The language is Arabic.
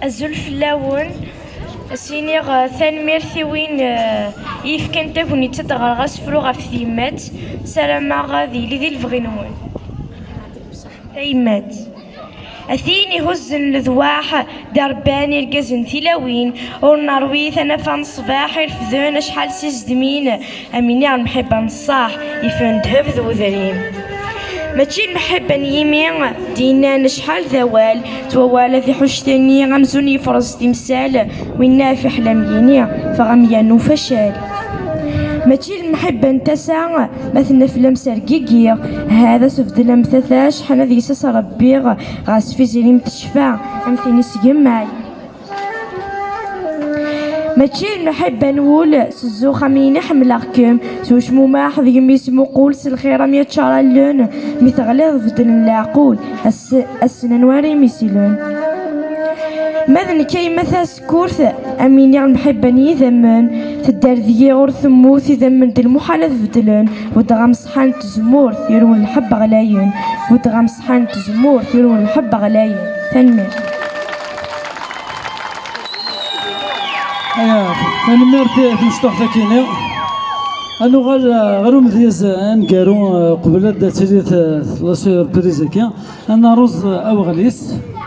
أزول فلاون سينيغ ثانميرتي وين يفكن تاكوني تدغر غاسفرو غف ثيمات سلام غادي لذي الفغينون ثيمات أثيني هزن لذواح درباني القزن ثلاوين ونروي ثنفا الصباح يرفذون شحال سيزدمين أميني المحبة نصاح يفن دهب ذو ذريم ماشي المحبة نيمين دينا نشحال ذوال توال ذي حشتني غمزون يفرز تمثال وينا في حلميني فغميانو فشال ماشي المحبة نتسع مثلنا في لمسرقيقيغ هذا سفدل مثثاش حنا ذي ساس ربيغ غاس في زيني متشفع امثيني سيماي ماشي المحبة نقول سزوخة مين حملكم سوش مماح ذي ميسمو قول سالخيرة مية شارع اللون مثغلظ فدل العقول السنان واري ميسيلون ماذن كي مثا سكورث اميني المحبة نيذمن تدار ذي غور ثموث يذمن دي المحالة فدلن ودغام صحان تزمور يرون الحب غلاين ودغام صحان تزمور يرون الحب غلاين ثنمر نمرت في مشطوح ثكيني أنو غير مذيز نقارو قبل تليث لا سوربريز كيا أنا رز أو غليس